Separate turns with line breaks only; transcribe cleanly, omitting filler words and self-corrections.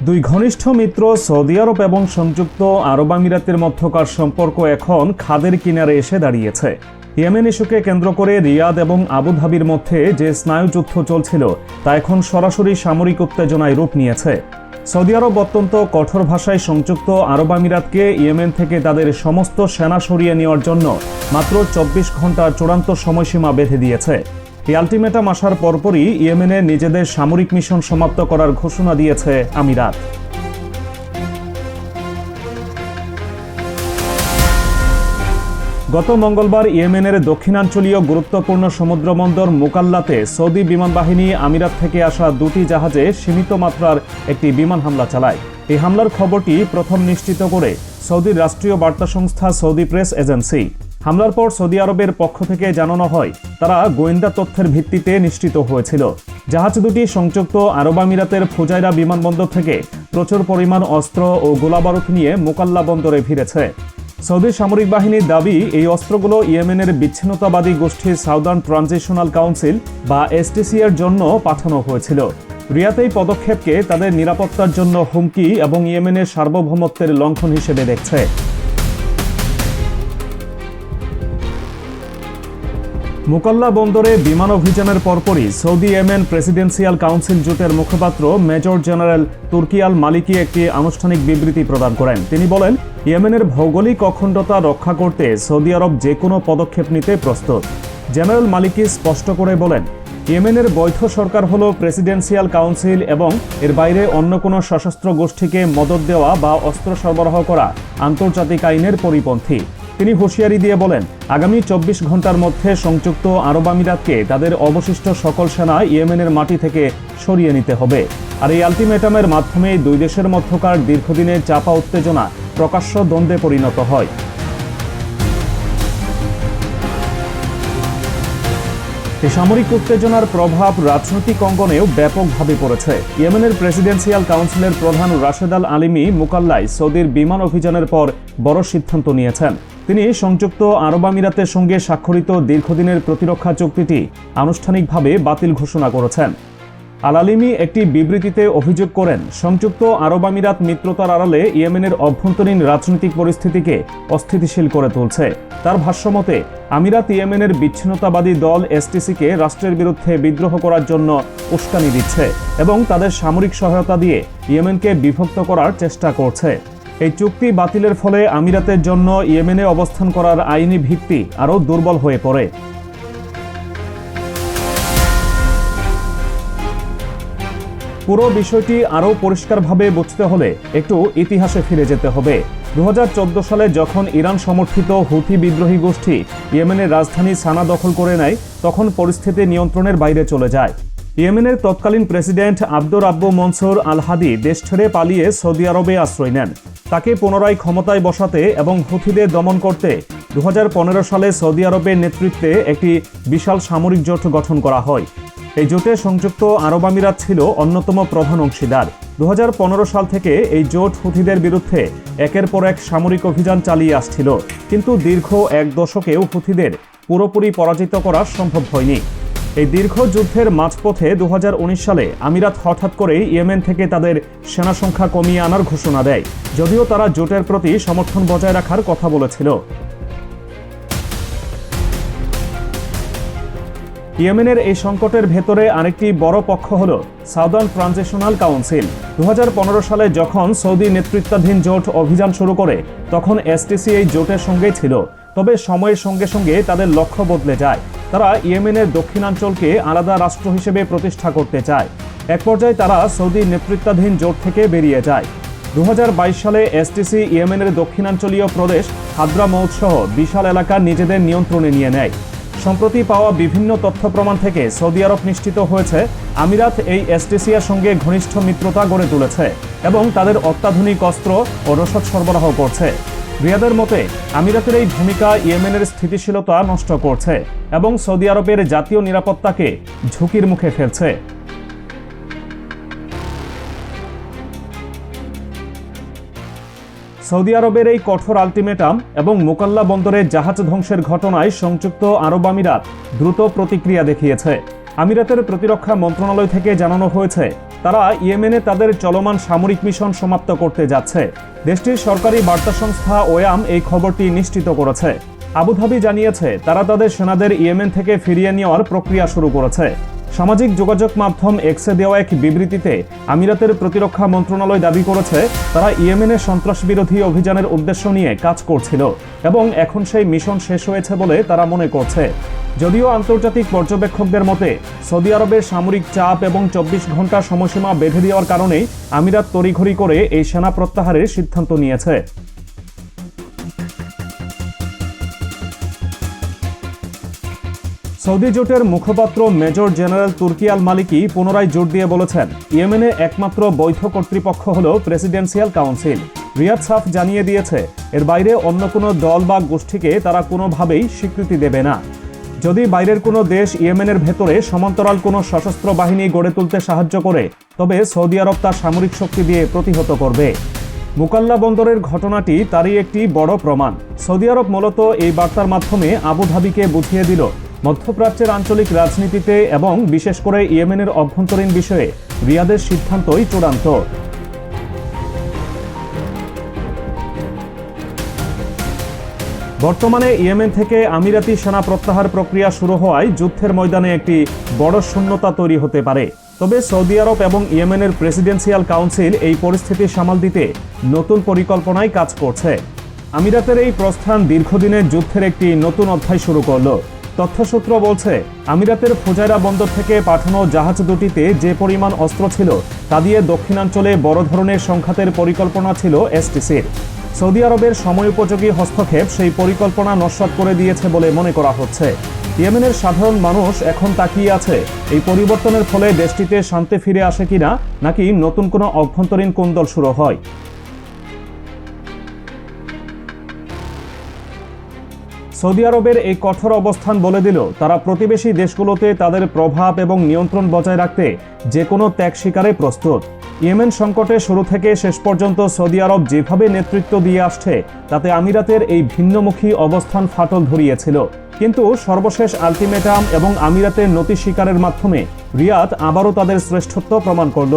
দুই ঘনিষ্ঠ মিত্র সৌদি আরব এবং সংযুক্ত আরব আমিরাতের মধ্যকার সম্পর্ক এখন খাদের কিনারে এসে দাঁড়িয়েছে। ইয়েমেন ইস্যুকে কেন্দ্র করে রিয়াদ এবং আবুধাবির মধ্যে যে স্নায়ুযুদ্ধ চলছিল তা এখন সরাসরি সামরিক উত্তেজনায় রূপ নিয়েছে। সৌদি আরব অত্যন্ত কঠোর ভাষায় সংযুক্ত আরব আমিরাতকে ইয়েমেন থেকে তাদের সমস্ত সেনা সরিয়ে নেওয়ার জন্য মাত্র ২৪ ঘন্টার চূড়ান্ত সময়সীমা বেঁধে দিয়েছে। এই আলটিমেটাম আসার পরপরই ইয়েমেনে নিজেদের সামরিক মিশন সমাপ্ত করার ঘোষণা দিয়েছে আমিরাত। গত মঙ্গলবার ইয়েমেনের দক্ষিণাঞ্চলীয় গুরুত্বপূর্ণ সমুদ্রবন্দর মুকাল্লাতে সৌদি বিমান বাহিনী আমিরাত থেকে আসা দুটি জাহাজে সীমিত মাত্রার একটি বিমান হামলা চালায়। এই হামলার খবরটি প্রথম নিশ্চিত করে সৌদির রাষ্ট্রীয় বার্তা সংস্থা সৌদি প্রেস এজেন্সি। হামলার পর সৌদি আরবের পক্ষ থেকে জানানো হয় তারা গোয়েন্দা তথ্যের ভিত্তিতে নিশ্চিত হয়েছিল জাহাজ দুটি সংযুক্ত আরব আমিরাতের ফুজাইরা বিমানবন্দর থেকে প্রচুর পরিমাণ অস্ত্র ও গোলাবারুদ নিয়ে মুকাল্লা বন্দরে ভিড়েছে। সৌদি সামরিক বাহিনীর দাবি, এই অস্ত্রগুলো ইয়েমেনের বিচ্ছিন্নতাবাদী গোষ্ঠী সাউদার্ন ট্রানজিশনাল কাউন্সিল বা এসটিসি এর জন্য পাঠানো হয়েছিল। রিয়াদ এই পদক্ষেপকে তাদের নিরাপত্তার জন্য হুমকি এবং ইয়েমেনের সার্বভৌমত্বের লঙ্ঘন হিসেবে দেখছে। মুকাল্লা বন্দরে বিমান অভিযানের পরপরই সৌদি ইয়েমেন প্রেসিডেন্সিয়াল কাউন্সিল জোটের মুখপাত্র মেজর জেনারেল তুর্কি আল মালিকি একটি আনুষ্ঠানিক বিবৃতি প্রদান করেন। তিনি বলেন, ইয়েমেনের ভৌগোলিক অখণ্ডতা রক্ষা করতে সৌদি আরব যে কোনো পদক্ষেপ নিতে প্রস্তুত। জেনারেল মালিকি স্পষ্ট করে বলেন, ইয়েমেনের বৈধ সরকার হল প্রেসিডেন্সিয়াল কাউন্সিল এবং এর বাইরে অন্য কোনো সশস্ত্র গোষ্ঠীকে মদদ দেওয়া বা অস্ত্র সরবরাহ করা আন্তর্জাতিক আইনের পরিপন্থী। তিনি হুঁশিয়ারি দিয়ে বলেন, আগামী ২৪ ঘন্টার মধ্যে সংযুক্ত আরব আমিরাতকে তাদের অবশিষ্ট সকল সেনা ইয়েমেনের মাটি থেকে সরিয়ে নিতে হবে। আর এই আলটিমেটামের মাধ্যমে দুই দেশের মধ্যকার দীর্ঘদিনের চাপা উত্তেজনা প্রকাশ্য দ্বন্দ্বে পরিণত হয়। এই সামরিক উত্তেজনার প্রভাব রাজনৈতিক অঙ্গনেও ব্যাপকভাবে পড়েছে। ইয়েমেনের প্রেসিডেন্সিয়াল কাউন্সিলের প্রধান রাশেদ আল আলিমি মুকাল্লায় সৌদির বিমান অভিযানের পর বড় সিদ্ধান্ত নিয়েছেন। তিনি সংযুক্ত আরব আমিরাতের সঙ্গে স্বাক্ষরিত দীর্ঘদিনের প্রতিরক্ষা চুক্তিটি আনুষ্ঠানিকভাবে বাতিল ঘোষণা করেছেন। আল আলিমি একটি বিবৃতিতে অভিযোগ করেন, সংযুক্ত আরব আমিরাত মিত্রতার আড়ালে ইয়েমেনের অভ্যন্তরীণ রাজনৈতিক পরিস্থিতিকে অস্থিতিশীল করে তুলছে। তার ভাষ্যমতে, আমিরাত ইয়েমেনের বিচ্ছিন্নতাবাদী দল এসটিসিকে রাষ্ট্রের বিরুদ্ধে বিদ্রোহ করার জন্য উস্কানি দিচ্ছে এবং তাদের সামরিক সহায়তা দিয়ে ইয়েমেনকে বিভক্ত করার চেষ্টা করছে। এই চুক্তি বাতিলের ফলে আমিরাতের জন্য ইয়েমেনে অবস্থান করার আইনি ভিত্তি আরও দুর্বল হয়ে পড়ে। পুরো বিষয়টি আরও পরিষ্কারভাবে বুঝতে হলে একটু ইতিহাসে ফিরে যেতে হবে। ২০১৪ সালে যখন ইরান সমর্থিত হুথি বিদ্রোহী গোষ্ঠী ইয়েমেনের রাজধানী সানা দখল করে নেয়, তখন পরিস্থিতি নিয়ন্ত্রণের বাইরে চলে যায়। ইয়েমেনের তৎকালীন প্রেসিডেন্ট আব্দুর রাব্বু মনসুর আল হাদি দেশ ছেড়ে পালিয়ে সৌদি আরবে আশ্রয় নেন। তাকে পুনরায় ক্ষমতায় বসাতে এবং হুথিদের দমন করতে ২০১৫ সালে সৌদি আরবের নেতৃত্বে একটি বিশাল সামরিক জোট গঠন করা হয়। এই জোটে সংযুক্ত আরব আমিরাত ছিল অন্যতম প্রধান অংশীদার। ২০১৫ সাল থেকে এই জোট হুথিদের বিরুদ্ধে একের পর এক সামরিক অভিযান চালিয়ে আসছিল, কিন্তু দীর্ঘ এক দশকেও হুথিদের পুরোপুরি পরাজিত করা সম্ভব হয়নি। এই দীর্ঘ যুদ্ধের মাঝপথে ২০১৯ সালে আমিরাত হঠাৎ করেই ইয়েমেন থেকে তাদের সেনা সংখ্যা কমিয়ে আনার ঘোষণা দেয়, যদিও তারা জোটের প্রতি সমর্থন বজায় রাখার কথা বলেছিল। ইয়েমেনের এই সংকটের ভেতরে আরেকটি বড় পক্ষ হল সাউদার্ন ট্রানজিশনাল কাউন্সিল। ২০১৫ সালে যখন সৌদি নেতৃত্বাধীন জোট অভিযান শুরু করে, তখন এসটিসি এই জোটের সঙ্গেই ছিল। তবে সময়ের সঙ্গে সঙ্গে তাদের লক্ষ্য বদলে যায়। তারা ইয়েমেনের দক্ষিণাঞ্চলকে আলাদা রাষ্ট্র হিসেবে প্রতিষ্ঠা করতে চায়। এক পর্যায়ে তারা সৌদি নেতৃত্বাধীন জোট থেকে বেরিয়ে যায়। ২০২২ সালে এসটিসি ইয়েমেনের দক্ষিণাঞ্চলীয় প্রদেশ হাদ্রামৌত সহ বিশাল এলাকা নিজেদের নিয়ন্ত্রণে নিয়ে নেয়। সম্প্রতি পাওয়া বিভিন্ন তথ্য প্রমাণ থেকে সৌদি আরব নিশ্চিত হয়েছে আমিরাত এই এসটিসির সঙ্গে ঘনিষ্ঠ মিত্রতা গড়ে তুলেছে এবং তাদের অত্যাধুনিক অস্ত্র ও রসদ সরবরাহ করছে। রিয়াদের মতে, আমিরাতের এই ভূমিকা ইয়েমেনের স্থিতিশীলতা নষ্ট করছে এবং সৌদি আরবের জাতীয় নিরাপত্তাকে ঝুঁকির মুখে ফেলছে। সৌদি আরবের এই কঠোর আলটিমেটাম এবং মুকাল্লা বন্দরে জাহাজ ধ্বংসের ঘটনায় সংযুক্ত আরব আমিরাত দ্রুত প্রতিক্রিয়া দেখিয়েছে। আমিরাতের প্রতিরক্ষা মন্ত্রণালয় থেকে জানানো হয়েছে, তারা ইয়েমেনে তাদের চলমান সামরিক মিশন সমাপ্ত করতে যাচ্ছে। দেশটির সরকারি বার্তা সংস্থা ওয়াম এই খবরটি নিশ্চিত করেছে। আবুধাবি জানিয়েছে তারা তাদের সেনাদের ইয়েমেন থেকে ফিরিয়ে নেওয়ার প্রক্রিয়া শুরু করেছে। সামাজিক যোগাযোগ মাধ্যম এক্সে দেওয়া এক বিবৃতিতে আমিরাতের প্রতিরক্ষা মন্ত্রণালয় দাবি করেছে তারা ইয়েমেনে সন্ত্রাস বিরোধী অভিযানের উদ্দেশ্য নিয়ে কাজ করছিল এবং এখন সেই মিশন শেষ হয়েছে বলে তারা মনে করছে। যদিও আন্তর্জাতিক পর্যবেক্ষকদের মতে সৌদি আরবের সামরিক চাপ এবং 24 ঘন্টা সময়সীমা বেঁধে দেওয়ার কারণেই আমিরাত তড়িঘড়ি করে এই সেনা প্রত্যাহারের সিদ্ধান্ত নিয়েছে। সৌদি জোটের মুখপাত্র মেজর জেনারেল তুর্কি আল মালিকি পুনরায় জোর দিয়ে বলেছেন, ইয়েমেনে একমাত্র বৈধ কর্তৃপক্ষ হল প্রেসিডেন্সিয়াল কাউন্সিল। রিয়াদ সাফ জানিয়ে দিয়েছে এর বাইরে অন্য কোনো দল বা গোষ্ঠীকে তারা কোনোভাবেই স্বীকৃতি দেবে না। যদি বাইরের কোনো দেশ ইয়েমেনের ভেতরে সমান্তরাল কোনো সশস্ত্র বাহিনী গড়ে তুলতে সাহায্য করে, তবে সৌদি আরব তার সামরিক শক্তি দিয়ে প্রতিহত করবে। মুকাল্লা বন্দরের ঘটনাটি তারই একটি বড় প্রমাণ। সৌদি আরব মূলত এই বার্তার মাধ্যমে আবুধাবিকে বুঝিয়ে দিল মধ্যপ্রাচ্যের আঞ্চলিক রাজনীতিতে এবং বিশেষ করে ইয়েমেনের অভ্যন্তরীণ বিষয়ে রিয়াদের সিদ্ধান্তই চূড়ান্ত। বর্তমানে ইয়েমেন থেকে আমিরাতি সেনা প্রত্যাহার প্রক্রিয়া শুরু হওয়ায় যুদ্ধের ময়দানে একটি বড় শূন্যতা তৈরি হতে পারে। তবে সৌদি আরব এবং ইয়েমেনের প্রেসিডেন্সিয়াল কাউন্সিল এই পরিস্থিতি সামাল দিতে নতুন পরিকল্পনায় কাজ করছে। আমিরাতের এই প্রস্থান দীর্ঘদিনের যুদ্ধের একটি নতুন অধ্যায় শুরু করলো। তথ্যসূত্র বলছে আমিরাতের ফুজাইরা বন্দর থেকে পাঠানো জাহাজ দুটিতে যে পরিমাণ অস্ত্র ছিল তা দিয়ে দক্ষিণাঞ্চলে বড় ধরনের সংঘাতের পরিকল্পনা ছিল এসটিসির। সৌদি আরবের সময়োপযোগী হস্তক্ষেপ সেই পরিকল্পনা নস্যাৎ করে দিয়েছে বলে মনে করা হচ্ছে। ইয়েমেনের সাধারণ মানুষ এখন তাকিয়ে আছে এই পরিবর্তনের ফলে দেশটিতে শান্তি ফিরে আসে কিনা, নাকি নতুন কোনো অভ্যন্তরীণ কোন্দল শুরু হয়। সৌদি আরবের এই কঠোর অবস্থান বলে দিল তারা প্রতিবেশী দেশগুলোতে তাদের প্রভাব এবং নিয়ন্ত্রণ বজায় রাখতে যে কোনো ত্যাগ স্বীকারে প্রস্তুত। ইয়েমেন সংকটে শুরু থেকে শেষ পর্যন্ত সৌদি আরব যেভাবে নেতৃত্ব দিয়ে আসছে তাতে আমিরাতের এই ভিন্নমুখী অবস্থান ফাটল ধরিয়েছিল। কিন্তু সর্বশেষ আলটিমেটাম এবং আমিরাতের নতি স্বীকারের মাধ্যমে রিয়াদ আবারও তাদের শ্রেষ্ঠত্ব প্রমাণ করল।